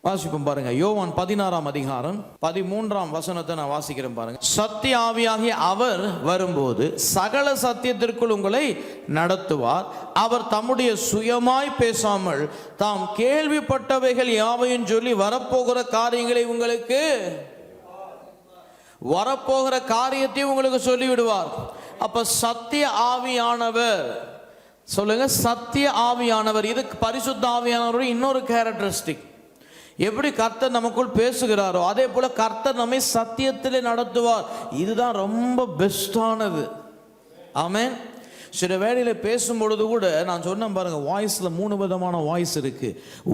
வாசிப்போம் பாருங்க. யோவான் 16ஆம் அதிகாரம் 13ஆம் வசனத்தை நான் வாசிக்கிறேன் பாருங்க. சத்திய ஆவியாகிய அவர் வரும்போது சகல சத்தியத்திற்குள் உங்களை நடத்துவார். அவர் தம்முடைய சுயமாய் பேசாமல் தாம் கேள்விப்பட்டவைகள் யாவையும் சொல்லி வரப்போகிற காரியங்களை உங்களுக்கு சொல்லிவிடுவார். அப்ப சத்திய ஆவியானவர், சொல்லுங்க, சத்திய ஆவியானவர். இது பரிசுத்த ஆவியானவருடைய இன்னொரு கேரக்டரிஸ்டிக். எப்படி கர்த்தர் நமக்குள் பேசுகிறாரோ அதே போல கர்த்தர் நம்மை சத்தியத்திலே நடத்துவார். இதுதான் ரொம்ப பெஸ்டானது. ஆமென். சில வேளையில் பேசும்பொழுது கூட நான் சொன்னேன் பாருங்க, வாய்ஸ்ல 3 விதமான வாய்ஸ் இருக்கு.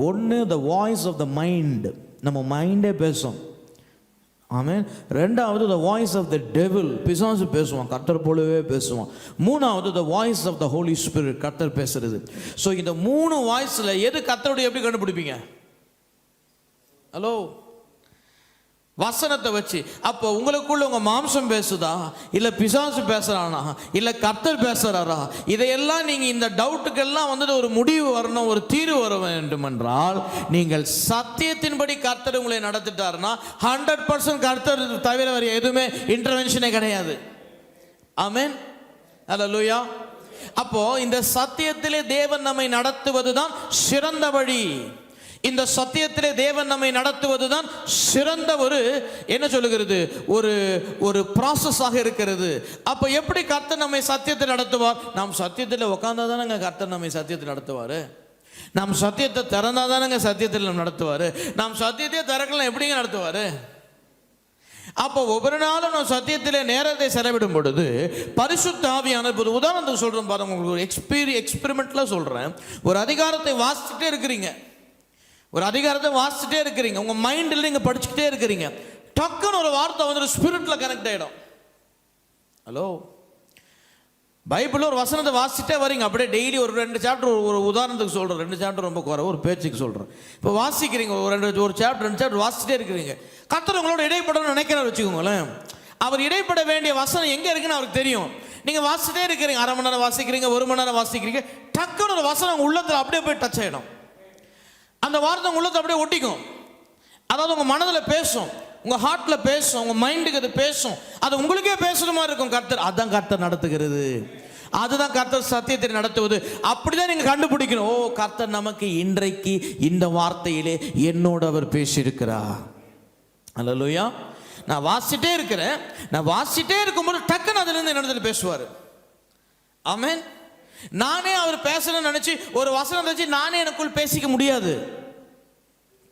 ஒன்று the voice of the mind, நம்ம மைண்டே பேசும். ஆமென். ரெண்டாவது the voice of the devil, பிசாசு பேசுவான், கர்த்தர் போலவே பேசுவான். மூணாவது the voice of the holy spirit, கர்த்தர் பேசுறது. ஸோ இந்த 3 வாய்ஸ்ல எது கர்த்தருடைய எப்படி கண்டுபிடிப்பீங்க? ஹலோ, வசனத்தை வச்சு. அப்போ உங்களுக்குள்ள உங்க மாம்சம் பேசுதா, இல்ல பிசாசு பேசுறானா, இல்ல கர்த்தர் பேசுறாரா? இதையெல்லாம் நீங்க இந்த டவுட்டுக்கெல்லாம் வந்துட்டு ஒரு முடிவு வரணும், ஒரு தீர்வு வர வேண்டும் என்றால் நீங்கள் சத்தியத்தின்படி கர்த்தர் உங்களை நடத்திட்டாருன்னா 100% கர்த்தர் தவிர வேற எதுவுமே இன்டர்வென்ஷனே கிடையாது. ஆமென். அல்லேலூயா. அப்போ இந்த சத்தியத்திலே தேவன் நம்மை நடத்துவதுதான் சிறந்த வழி. இந்த சத்தியத்திலே தேவன் நம்மை நடத்துவதுதான் சிறந்த ஒரு என்ன சொல்லுகிறது, ஒரு ப்ராசஸாக இருக்கிறது. அப்ப எப்படி கர்த்தர் நம்மை சத்தியத்தில் நடத்துவார்? நாம் சத்தியத்தில் உட்கார்ந்தா தானங்க கர்த்தர் நம்மை சத்தியத்தில் நடத்துவாரு. நாம் சத்தியத்தை திறந்தா தானங்க சத்தியத்தில் நம்ம நடத்துவாரு. நாம் சத்தியத்தை திறக்கலாம் எப்படிங்க நடத்துவாரு? அப்போ ஒவ்வொரு நாளும் நான் சத்தியத்திலே நேரத்தை செலவிடும் பொழுது பரிசுத்த ஆவியானவர், உதாரணத்துக்கு சொல்றேன் பாருங்க, உங்களுக்கு ஒரு எக்ஸ்பெரிமெண்ட்ல சொல்றேன். ஒரு அதிகாரத்தை வாசிச்சுட்டே இருக்கிறீங்க, உங்க மைண்டில் நீங்க படிச்சுக்கிட்டே இருக்கிறீங்க. டக்குன்னு ஒரு வார்த்தை வந்து ஸ்பிரிட்ல கனெக்ட் ஆயிடும். ஹலோ, பைபிள் ஒரு வசனத்தை வாசிச்சுட்டே வரீங்க, அப்படியே டெய்லி ஒரு 2 சாப்டர், ஒரு உதாரணத்துக்கு சொல்றேன், 2 சாப்டர் ரொம்ப குறை, ஒரு பேச்சுக்கு சொல்றேன். இப்போ வாசிக்கிறீங்க, ஒரு சாப்டர் 2 சாப்டர் வாசிச்சுட்டே இருக்கிறீங்க. கர்த்தர் உங்களோட இடைப்படணும்னு நினைக்கிறார் வச்சுக்கோங்களேன். அவர் இடைப்பட வேண்டிய வசனம் எங்க இருக்குன்னு அவருக்கு தெரியும். நீங்க வாசிச்சுட்டே இருக்கிறீங்க, 1/2 மணி நேரம் வாசிக்கிறீங்க, 1 மணி நேரம் வாசிக்கிறீங்க, டக்குன்னு ஒரு வசனம் உள்ளத்துல அப்படியே போய் டச் ஆயிடும். அந்த வார்த்தை உள்ளத்தை அப்படியே ஒட்டிக்கும். அதாவது உங்க மனதில் பேசும், உங்க ஹார்ட்ல பேசும், உங்க மைண்டுக்கு அது பேசும். அது உங்களுக்கே பேசுற மாதிரி இருக்கும். கர்த்தர், அதான் கர்த்தர் நடத்துகிறது, அதுதான் கர்த்தர் சத்தியத்தை நடத்துவது. அப்படிதான் நீங்க கண்டுபிடிக்கணும். ஓ, கர்த்தர் நமக்கு இன்றைக்கு இந்த வார்த்தையிலே என்னோட அவர் பேசியிருக்கிறார். அல்லேலூயா. நான் வாசிட்டே இருக்கும்போது டக்குன்னு அதுல இருந்து என்னிடத்துல பேசுவாரு. ஆமென். நானே அவர் பேசணும்னு நினைச்சு ஒரு வசனம் வச்சு நானே எனக்குள் பேசிக்க முடியாது.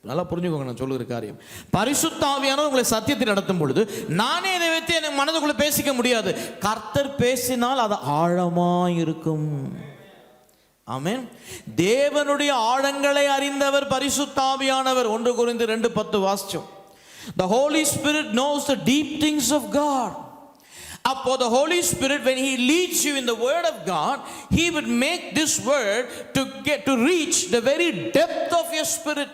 நல்லா புரிஞ்சுக்கோங்க நான் சொல்லுகிற காரியம். பரிசுத்த ஆவியானவர் உங்களை சத்தியத்தை நடத்தும் பொழுது நானே இதை வைத்து எனக்கு மனதுக்குள்ள பேசிக்க முடியாது. கர்த்தர் பேசினால் அது ஆழமா இருக்கும். ஆமென். தேவனுடைய ஆழங்களை அறிந்தவர் பரிசுத்த ஆவியானவர். 1 கொரிந்தியர் 2:10 வாசிச்சோம். The Holy Spirit knows the deep things of God. Appo the Holy Spirit, when he leads you in the word of God, he would make this word to reach the very depth of your spirit.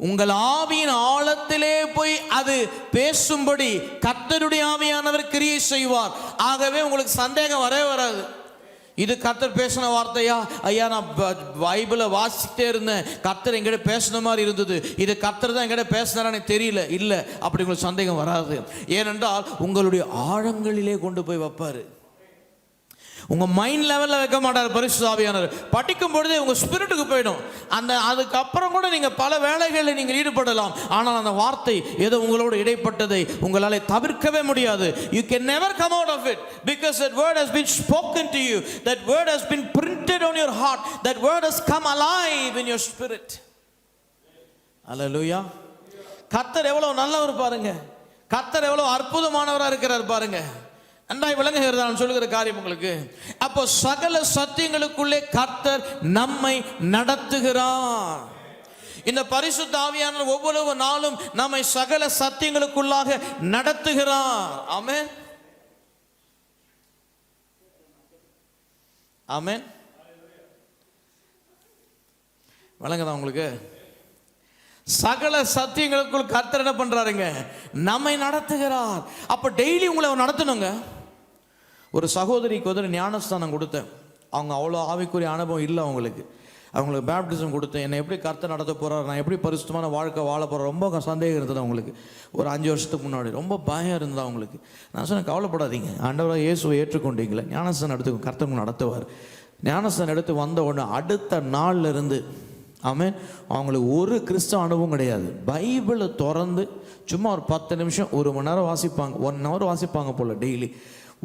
உங்கள் ஆவியின் ஆழத்திலே போய் அது பேசும்படி கர்த்தருடைய ஆவியானவர் கிரியை செய்வார். ஆகவே உங்களுக்கு சந்தேகம் வரவே வராது, இது கர்த்தர் பேசின வார்த்தையா? ஐயா, நான் பைபிளை வாசிக்கிட்டே இருந்தேன், கர்த்தர் எங்கிட்ட பேசின மாதிரி இருந்தது, இது கர்த்தர் தான் எங்கிட்ட பேசினாரா எனக்கு தெரியல. இல்லை, அப்படி உங்களுக்கு சந்தேகம் வராது. ஏனென்றால் உங்களுடைய ஆழங்களிலே கொண்டு போய் வைப்பாரு. உங்க மைண்ட் லெவல்ல வைக்க மாட்டார் பரிசுத்த ஆவியானவர். படிக்கும் பொழுதே உங்க ஸ்பிரிட்டுக்கு போயிடும். அதுக்கப்புறம் கூட நீங்க பல வேலைகளில் நீங்கள் ஈடுபடலாம். ஆனால் அந்த வார்த்தை ஏதோ உங்களோட இடைப்பட்டதை உங்களால் தவிர்க்கவே முடியாது. You can never come out of it because that word has been spoken to you. That word has been printed on your heart. That word has come alive in your spirit. Hallelujah. கர்த்தர் எவ்வளவு நல்லவர் பாருங்க. கர்த்தர் எவ்வளவு அற்புதமானவராக இருக்கிறார் பாருங்க. நன்றாய் விளங்குகிறதா நான் சொல்லுகிற காரியம் உங்களுக்கு? அப்போ சகல சத்தியங்களுக்குள்ளே கர்த்தர் நம்மை நடத்துகிறார். இந்த பரிசுத்த ஆவியானவர் ஒவ்வொரு நாளும் நம்மை சகல சத்தியங்களுக்குள்ளாக நடத்துகிறார். ஆமென். ஆமென். விளங்குதா உங்களுக்கு? சகல சத்தியங்களுக்குள் கர்த்தர் என்ன பண்றாருங்க? நம்மை நடத்துகிறார். அப்ப டெய்லி உங்களை நடத்தணுங்க. ஒரு சகோதரிக்கு ஞானஸ்தானம் கொடுத்தேன். அவங்க அவ்வளோ ஆவிக்குரிய அனுபவம் இல்லை அவங்களுக்கு. அவங்களுக்கு பேப்டிசம் கொடுத்து என்னை எப்படி கர்த்தர் நடத்த போகிறார், நான் எப்படி பரிசுத்தமான வாழ்க்கை வாழ போகிறேன், ரொம்ப சந்தேகம் இருந்தது அவங்களுக்கு. ஒரு 5 வருஷத்துக்கு முன்னாடி ரொம்ப பயம் இருந்தது அவங்களுக்கு. நான் சொன்னேன், கவலைப்படாதீங்க, ஆண்டவராக இயேசுவை ஏற்றுக்கொண்டீங்களே, ஞானஸ்தானம் எடுத்து கர்த்தர் நடத்துவார். ஞானஸ்தானம் எடுத்து வந்த உடனே அடுத்த நாள்ல இருந்து ஆமென், அவங்களுக்கு ஒரு கிறிஸ்தவ அனுபவம் கிடையாது. பைபிளை திறந்து சும்மா ஒரு 10 நிமிஷம் 1 மணி நேரம் வாசிப்பாங்க, 1 hour வாசிப்பாங்க போல் டெய்லி.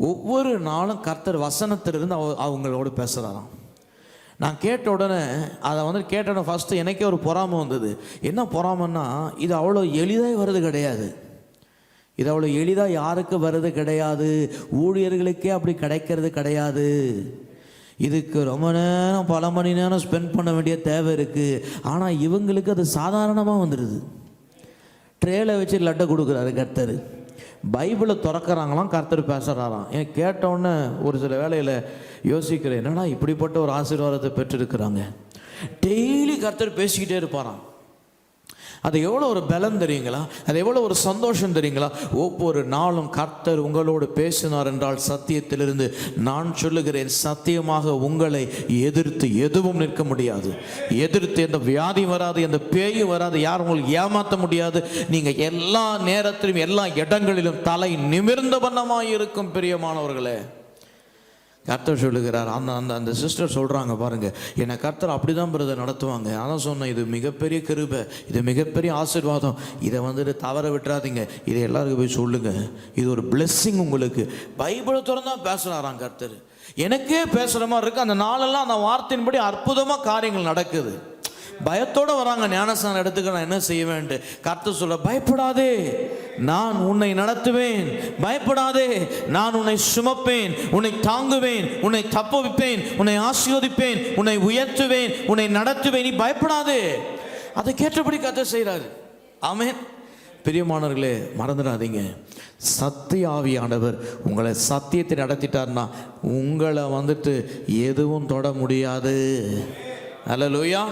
ஒவ்வொரு நாளும் கர்த்தர் வசனத்திலிருந்து அவங்களோடு பேசுகிறாராம். நான் கேட்ட உடனே அதை கேட்ட உடனே ஃபஸ்ட்டு எனக்கே ஒரு பொறாமை வந்தது. என்ன பொறாமைன்னா, இது அவ்வளோ எளிதாக வருது கிடையாது, இது அவ்வளோ எளிதாக யாருக்கு வருது கிடையாது, ஊழியர்களுக்கே அப்படி கிடைக்கிறது கிடையாது. இதுக்கு ரொம்ப நேரம் பல மணி நேரம் ஸ்பெண்ட் பண்ண வேண்டிய தேவை இருக்குது. ஆனால் இவங்களுக்கு அது சாதாரணமாக வந்துடுது. ட்ரேல வச்சு லட்டை கொடுக்குறாரு கர்த்தர். பைபிளை திறக்கிறாங்களாம், கர்த்தர் பேசுகிறாராம். ஏன் கேட்டோன்னே ஒரு சில வேளையில் யோசிக்கிறேன், என்னடா இப்படிப்பட்ட ஒரு ஆசீர்வாதத்தை பெற்றிருக்கிறாங்க. டெய்லி கர்த்தர் பேசிக்கிட்டே இருப்பாராம். அது எவ்வளோ ஒரு பலம் தெரியுங்களா, அது எவ்வளோ ஒரு சந்தோஷம் தெரியுங்களா. ஒவ்வொரு நாளும் கர்த்தர் உங்களோடு பேசினார் என்றால் சத்தியத்திலிருந்து நான் சொல்லுகிறேன், சத்தியமாக உங்களை எதிர்த்து எதுவும் நிற்க முடியாது. எதிர்த்து எந்த வியாதியும் வராது, எந்த பேயும் வராது, யாரும் உங்களுக்கு ஏமாற்ற முடியாது. நீங்கள் எல்லா நேரத்திலும் எல்லா இடங்களிலும் தலை நிமிர்ந்த வண்ணமாய் இருக்கும். பிரியமானவர்களே, கர்த்தர் சொல்லுகிறார். அந்த சிஸ்டர் சொல்கிறாங்க பாருங்க, என்னை கர்த்தர் அப்படி தான் பிரதர் நடத்துவாங்க. அதான் சொன்னேன், இது மிகப்பெரிய கிருபை, இது மிகப்பெரிய ஆசீர்வாதம், இதை தவற விட்டுறாதீங்க, இதை எல்லாருக்கும் போய் சொல்லுங்க, இது ஒரு பிளெஸ்ஸிங் உங்களுக்கு. பைபிளை திறந்தா பேசுகிறாராம் கர்த்தர். எனக்கே பேசுகிற மாதிரி இருக்குது. அந்த நாளெல்லாம் அந்த வார்த்தையின்படி அற்புதமாக காரியங்கள் நடக்குது. பயத்தோடு வராங்க, ஞானஸ்தானம் எடுத்துக்க நான் என்ன செய்வேன். கர்த்தர் சொல்ல, பயப்படாதே, நான் உன்னை நடத்துவேன், பயப்படாதே, நான் உன்னை சுமப்பேன், உன்னை தாங்குவேன், உன்னை தப்புவிப்பேன், உன்னை ஆசீர்வதிப்பேன், உன்னை உயர்த்துவேன், உன்னை நடத்துவேன், நீ பயப்படாதே. அதை கேட்டபடி கர்த்தர் செய்கிறாரு. ஆமென். பிரியமானவர்களே, மறந்துடாதீங்க, சத்திய ஆவியானவர் உங்களை சத்தியத்தை நடத்திட்டார்னா உங்களை எதுவும் தொட முடியாது. அல்லேலூயா.